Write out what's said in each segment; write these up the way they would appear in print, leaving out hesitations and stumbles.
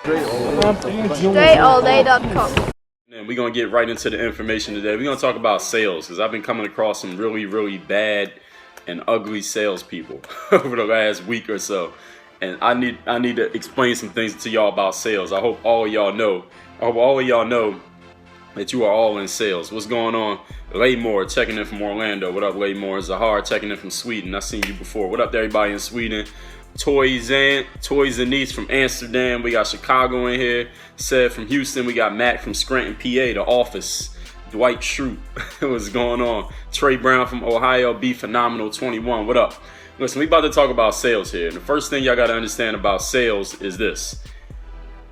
DreAllDay.com. And we're going to get right into the information today. We're going to talk about sales because I've been coming across some really, really bad and ugly salespeople over the last week or so. And I need to explain some things to y'all about sales. I hope all of y'all know that you are all in sales. What's going on? Laymore checking in from Orlando. What up, Laymore? Zahar checking in from Sweden. I've seen you before. What up to everybody in Sweden? Toys Anise from Amsterdam. We got Chicago in here. Seth from Houston. We got Matt from Scranton, PA, the office. Dwight Schrute. What's going on? Trey Brown from Ohio. Be Phenomenal 21. What up? Listen, we about to talk about sales here. And the first thing y'all got to understand about sales is this.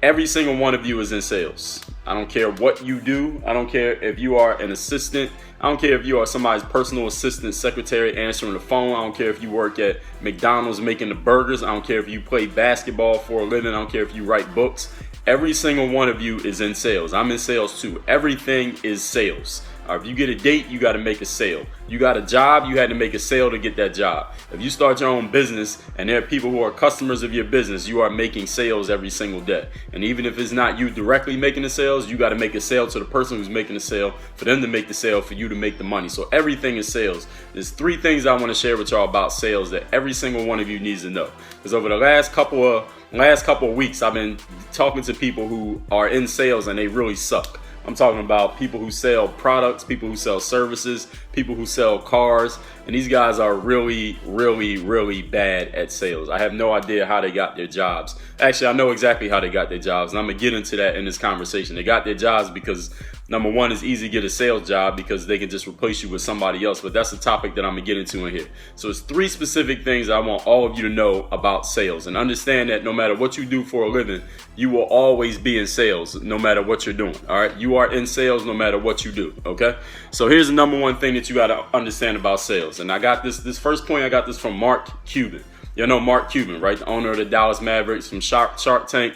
Every single one of you is in sales. I don't care what you do. I don't care if you are an assistant. I don't care if you are somebody's personal assistant, secretary, answering the phone. I don't care if you work at McDonald's making the burgers. I don't care if you play basketball for a living. I don't care if you write books. Every single one of you is in sales. I'm in sales too. Everything is sales. If you get a date, you got to make a sale. You got a job, you had to make a sale to get that job. If you start your own business and there are people who are customers of your business, you are making sales every single day. And even if it's not you directly making the sales, you got to make a sale to the person who's making the sale for them to make the sale for you to make the money. So everything is sales. There's three things I want to share with y'all about sales that every single one of you needs to know. Because over the last couple of weeks, I've been talking to people who are in sales and they really suck. I'm talking about people who sell products, people who sell services, people who sell cars, and these guys are really, really, really bad at sales. I have no idea how they got their jobs. Actually, I know exactly how they got their jobs, and I'm gonna get into that in this conversation. They got their jobs because number one, it's easy to get a sales job because they can just replace you with somebody else, but that's the topic that I'm gonna get into in here. So it's three specific things I want all of you to know about sales, and understand that no matter what you do for a living, you will always be in sales no matter what you're doing. All right, you are in sales no matter what you do. Okay, so here's the number one thing that you got to understand about sales, and I got this first point. I got this from Mark Cuban. You know Mark Cuban, right? The owner of the Dallas Mavericks, from Shark Tank.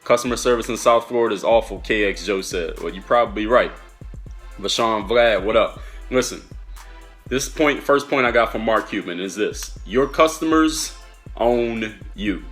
Customer service in South Florida is awful, KX Joe said. Well, you're probably right. Vashawn Vlad, what up? Listen, first point I got from Mark Cuban is this. Your customers own you.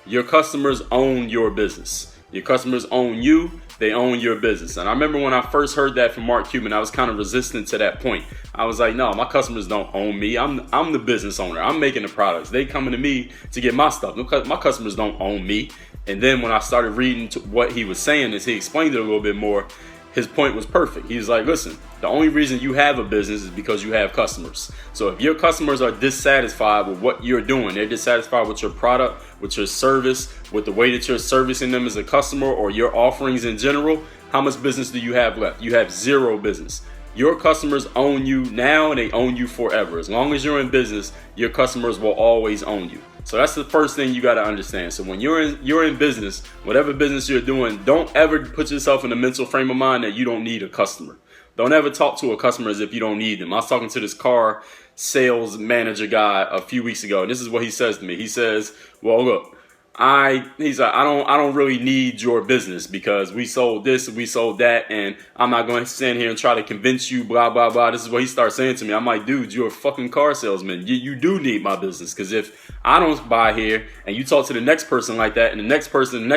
Your customers own your business. Your customers own you. They own your business. And I remember when I first heard that from Mark Cuban, I was kind of resistant to that point. I was like, no, my customers don't own me. I'm the business owner. I'm making the products. They coming to me to get my stuff. My customers don't own me. And then when I started reading what he was saying, as he explained it a little bit more, his point was perfect. He was like, listen, the only reason you have a business is because you have customers. So if your customers are dissatisfied with what you're doing, they're dissatisfied with your product, with your service, with the way that you're servicing them as a customer or your offerings in general, how much business do you have left? You have zero business. Your customers own you now and they own you forever. As long as you're in business, your customers will always own you. So that's the first thing you got to understand. So when you're in business, whatever business you're doing, don't ever put yourself in a mental frame of mind that you don't need a customer. Don't ever talk to a customer as if you don't need them. I was talking to this car sales manager guy a few weeks ago, and this is what he says to me. He says, well, look, he's like, I don't really need your business because we sold this and we sold that, and I'm not going to stand here and try to convince you, blah, blah, blah. This is what he starts saying to me. I'm like, dude, you're a fucking car salesman. You do need my business, because if I don't buy here and you talk to the next person like that and the next person,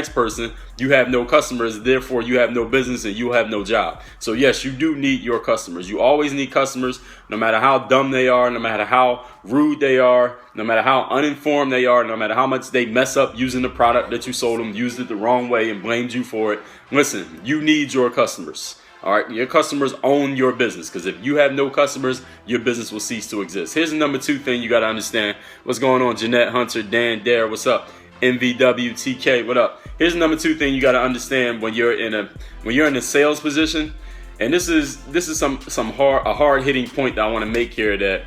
you have no customers, therefore you have no business and you have no job. So yes, you do need your customers. You always need customers, no matter how dumb they are, no matter how rude they are, no matter how uninformed they are, no matter how much they mess up using the product that you sold them, used it the wrong way and blamed you for it. Listen, you need your customers. All right, your customers own your business, because if you have no customers, your business will cease to exist. Here's the number two thing you got to understand. What's going on, Jeanette Hunter, Dan Dare, what's up? MVW TK, what up? Here's the number two thing you got to understand when you're in a sales position. And this is a hard hitting point that I want to make here, that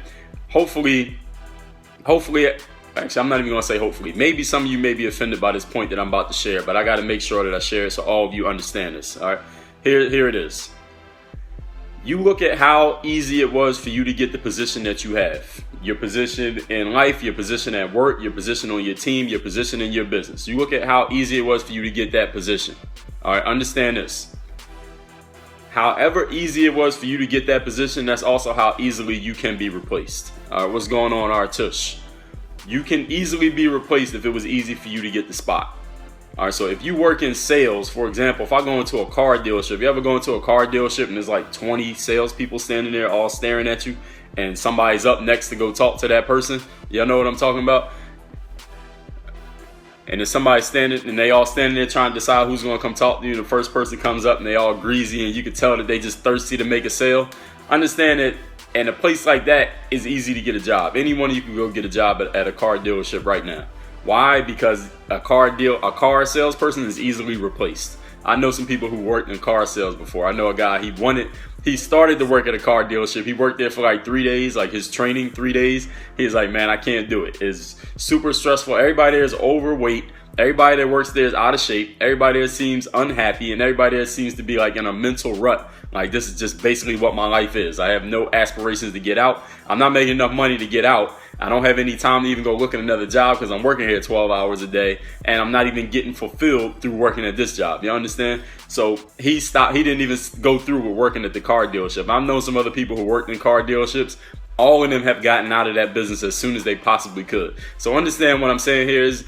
hopefully, actually, I'm not even going to say hopefully. Maybe some of you may be offended by this point that I'm about to share, but I got to make sure that I share it so all of you understand this. All right, here it is. You look at how easy it was for you to get the position that you have. Your position in life, your position at work, your position on your team, your position in your business. You look at how easy it was for you to get that position. All right, understand this. However easy it was for you to get that position, that's also how easily you can be replaced. All right, what's going on, Artush? You can easily be replaced if it was easy for you to get the spot. All right, so if you work in sales, for example, if I go into a car dealership, you ever go into a car dealership and there's like 20 salespeople standing there all staring at you, and somebody's up next to go talk to that person? Y'all know what I'm talking about? And if somebody's standing and they all standing there trying to decide who's going to come talk to you, the first person comes up and they all greasy and you can tell that they just thirsty to make a sale. Understand that in a place like that, it's easy to get a job. Anyone you can go get a job at a car dealership right now. Why? Because a car salesperson is easily replaced. I know some people who worked in car sales before. I know a guy, he started to work at a car dealership. He worked there for like 3 days, like his training, 3 days. He's like, man, I can't do it. It's super stressful. Everybody there is overweight. Everybody that works there is out of shape. Everybody there seems unhappy, and everybody there seems to be like in a mental rut. Like, this is just basically what my life is. I have no aspirations to get out. I'm not making enough money to get out. I don't have any time to even go look at another job because I'm working here 12 hours a day, and I'm not even getting fulfilled through working at this job. You understand? So he stopped. He didn't even go through with working at the car dealership. I've known some other people who worked in car dealerships. All of them have gotten out of that business as soon as they possibly could. So understand what I'm saying here is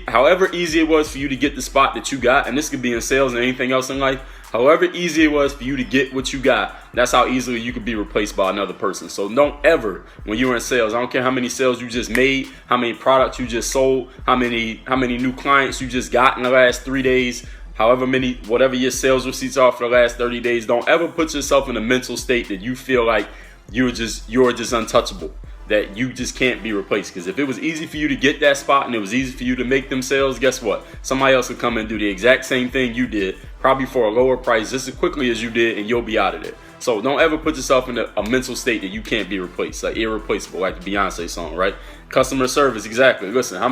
however easy it was for you to get the spot that you got, and this could be in sales and anything else in life, however easy it was for you to get what you got, that's how easily you could be replaced by another person. So don't ever, when you're in sales, I don't care how many sales you just made, how many products you just sold, how many new clients you just got in the last 3 days, whatever your sales receipts are for the last 30 days, don't ever put yourself in a mental state that you feel like you're just untouchable, that you just can't be replaced. Because if it was easy for you to get that spot and it was easy for you to make them sales, guess what? Somebody else would come and do the exact same thing you did, probably for a lower price, just as quickly as you did, and you'll be out of there. So don't ever put yourself in a mental state that you can't be replaced, like irreplaceable, like the Beyonce song, right? Customer service, exactly. Listen,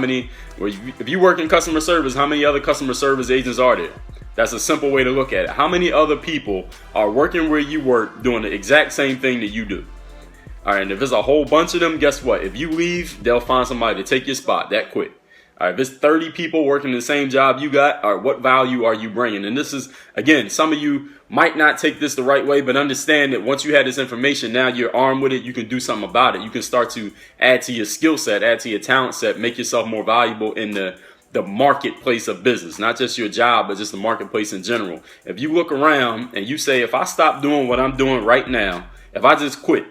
if you work in customer service, how many other customer service agents are there? That's a simple way to look at it. How many other people are working where you work doing the exact same thing that you do? All right, and if there's a whole bunch of them, guess what? If you leave, they'll find somebody to take your spot that quick. All right, if it's 30 people working the same job you got, all right, what value are you bringing? And this is, again, some of you might not take this the right way, but understand that once you have this information, now you're armed with it, you can do something about it. You can start to add to your skill set, add to your talent set, make yourself more valuable in the marketplace of business, not just your job, but just the marketplace in general. If you look around and you say, if I stop doing what I'm doing right now, if I just quit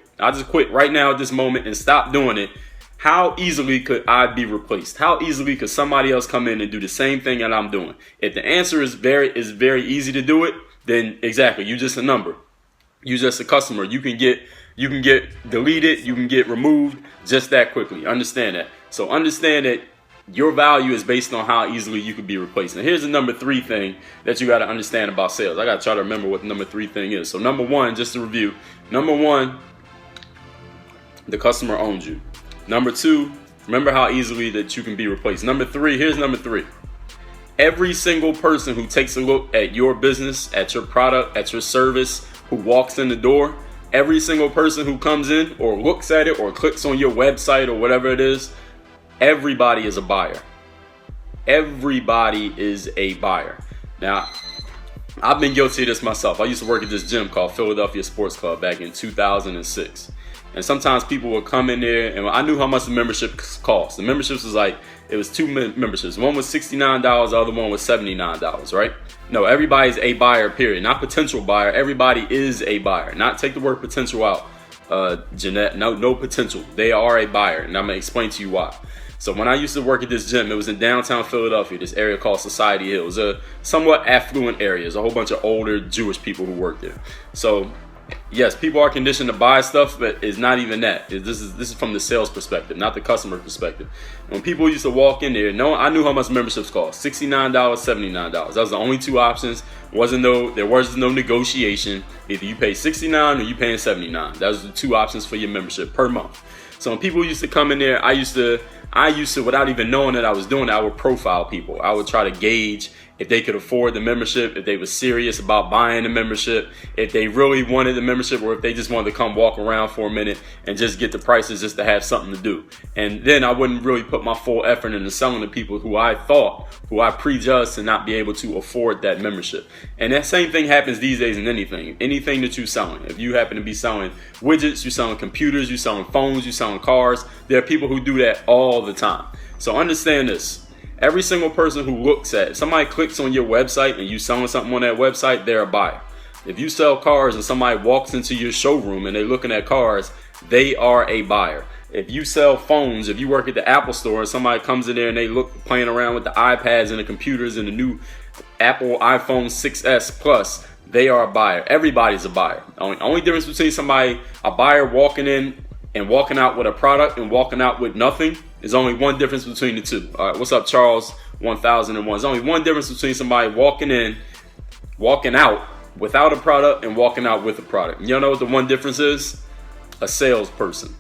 right now at this moment and stop doing it, how easily could I be replaced? How easily could somebody else come in and do the same thing that I'm doing? If the answer is very easy to do it, then exactly, you're just a number. You're just a customer. You can get deleted, you can get removed just that quickly. Understand that. So understand that your value is based on how easily you could be replaced. Now, here's the number 3 thing that you got to understand about sales. I got to try to remember what the number 3 thing is. So number 1, just to review. Number 1, the customer owns you. Number 2, remember how easily that you can be replaced. Number 3, here's number 3. Every single person who takes a look at your business, at your product, at your service, who walks in the door, every single person who comes in or looks at it or clicks on your website or whatever it is, everybody is a buyer. Everybody is a buyer. Now, I've been guilty of this myself. I used to work at this gym called Philadelphia Sports Club back in 2006. And sometimes people would come in there, and I knew how much the membership cost. The memberships was like, it was 2 memberships. One was $69, the other one was $79, right? No, everybody's a buyer, period. Not potential buyer. Everybody is a buyer. Not take the word potential out, Jeanette. No potential. They are a buyer, and I'm going to explain to you why. So when I used to work at this gym, it was in downtown Philadelphia, this area called Society Hill. It was a somewhat affluent area. There's a whole bunch of older Jewish people who work there. So yes, people are conditioned to buy stuff, but it's not even that. This is from the sales perspective, not the customer perspective. When people used to walk in there, I knew how much memberships cost: $69, $79. That was the only 2 options. There was no negotiation. Either you pay $69 or you paying $79. That was the 2 options for your membership per month. So when people used to come in there, I used to, without even knowing that I was doing it, I would profile people. I would try to gauge if they could afford the membership, if they were serious about buying the membership, if they really wanted the membership, or if they just wanted to come walk around for a minute and just get the prices just to have something to do. And then I wouldn't really put my full effort into selling to people who I prejudged to not be able to afford that membership. And that same thing happens these days in anything that you're selling. If you happen to be selling widgets, you're selling computers, you're selling phones, you're selling cars, there are people who do that all the time. So understand this. Every single person who looks at, if somebody clicks on your website and you selling something on that website, they're a buyer. If you sell cars and somebody walks into your showroom and they're looking at cars, they are a buyer. If you sell phones, if you work at the Apple store and somebody comes in there and they look playing around with the iPads and the computers and the new Apple iPhone 6s Plus, they are a buyer. Everybody's a buyer. Only difference between a buyer walking in and walking out with a product and walking out with nothing is only one difference between the two. All right, what's up, Charles 1001? There's only one difference between somebody walking in, walking out without a product and walking out with a product. You know what the one difference is? A salesperson.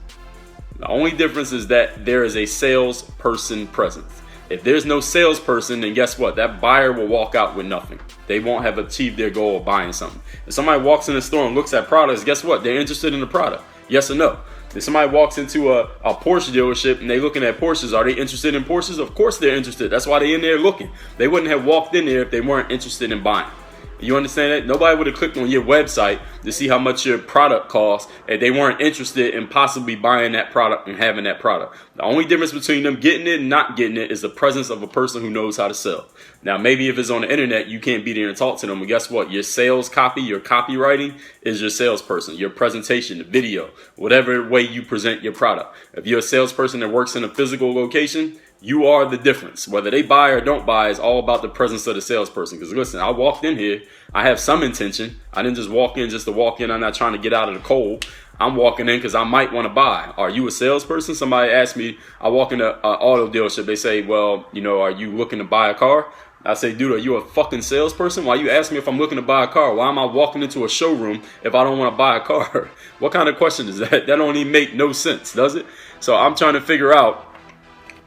The only difference is that there is a salesperson present. If there's no salesperson, then guess what? That buyer will walk out with nothing. They won't have achieved their goal of buying something. If somebody walks in the store and looks at products, guess what? They're interested in the product. Yes or no? If somebody walks into a Porsche dealership and they're looking at Porsches, are they interested in Porsches? Of course they're interested. That's why they're in there looking. They wouldn't have walked in there if they weren't interested in buying. You understand that? Nobody would have clicked on your website to see how much your product costs if they weren't interested in possibly buying that product and having that product. The only difference between them getting it and not getting it is the presence of a person who knows how to sell. Now, maybe if it's on the internet, you can't be there and talk to them. But guess what? Your sales copy, your copywriting is your salesperson. Your presentation, the video, whatever way you present your product. If you're a salesperson that works in a physical location, you are the difference. Whether they buy or don't buy is all about the presence of the salesperson. Because listen, I walked in here, I have some intention. I didn't just walk in just to walk in. I'm not trying to get out of the cold. I'm walking in because I might want to buy. Are you a salesperson? Somebody asked me, I walk in an auto dealership. They say, well, are you looking to buy a car? I say, dude, are you a fucking salesperson? Why you ask me if I'm looking to buy a car? Why am I walking into a showroom if I don't want to buy a car? What kind of question is that? That don't even make no sense, does it? So I'm trying to figure out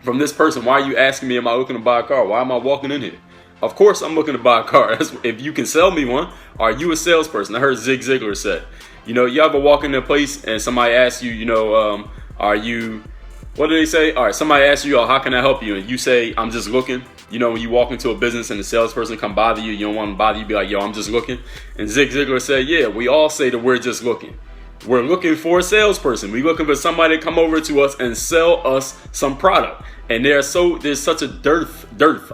from this person, why are you asking me, am I looking to buy a car? Why am I walking in here? Of course I'm looking to buy a car. If you can sell me one, are you a salesperson? I heard Zig Ziglar said, you ever walk in a place and somebody asks you, are you, what do they say? All right, somebody asks you, how can I help you? And you say, I'm just looking. When you walk into a business and the salesperson come bother you, you don't want to bother you, be like, yo, I'm just looking. And Zig Ziglar said, yeah, we all say that we're just looking. We're looking for a salesperson. We're looking for somebody to come over to us and sell us some product. And there's such a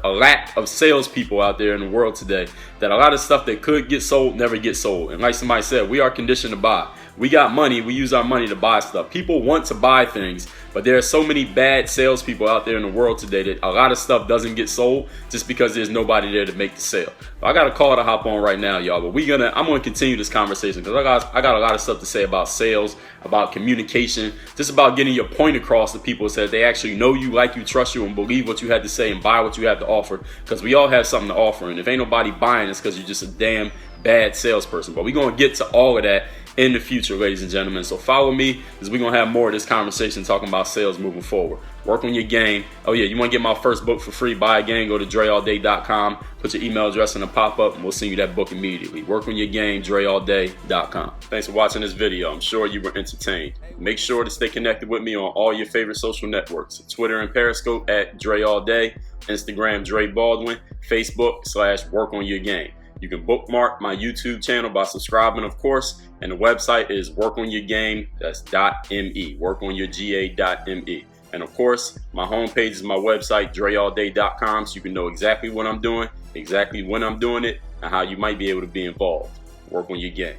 a lack of salespeople out there in the world today that a lot of stuff that could get sold never gets sold. And like somebody said, we are conditioned to buy. We got money. We use our money to buy stuff. People want to buy things, but there are so many bad salespeople out there in the world today that a lot of stuff doesn't get sold just because there's nobody there to make the sale. But I got a call to hop on right now, y'all. But I'm gonna continue this conversation because I got a lot of stuff to say about sales, about communication, just about getting your point across to people so that they actually know you, like you, trust you, and believe what you had to say and buy what you have to offer. Because we all have something to offer, and if ain't nobody buying, it's because you're just a damn bad salesperson. But we're gonna get to all of that in the future, ladies and gentlemen. So follow me because we're gonna have more of this conversation talking about sales moving forward. Work on your game. Oh yeah, you want to get my first book for free? Buy again. Go to dreallday.com. Put your email address in the pop-up, and we'll send you that book immediately. Work on your game. dreallday.com. Thanks for watching this video. I'm sure you were entertained. Make sure to stay connected with me on all your favorite social networks: Twitter and Periscope at DreAllDay, Instagram Dre Baldwin, Facebook /Work on Your Game. You can bookmark my YouTube channel by subscribing, of course, and the website is workonyourgame. That's .me, workonyourga.me. And of course, my homepage is my website, dreallday.com, so you can know exactly what I'm doing, exactly when I'm doing it, and how you might be able to be involved. Work on your game.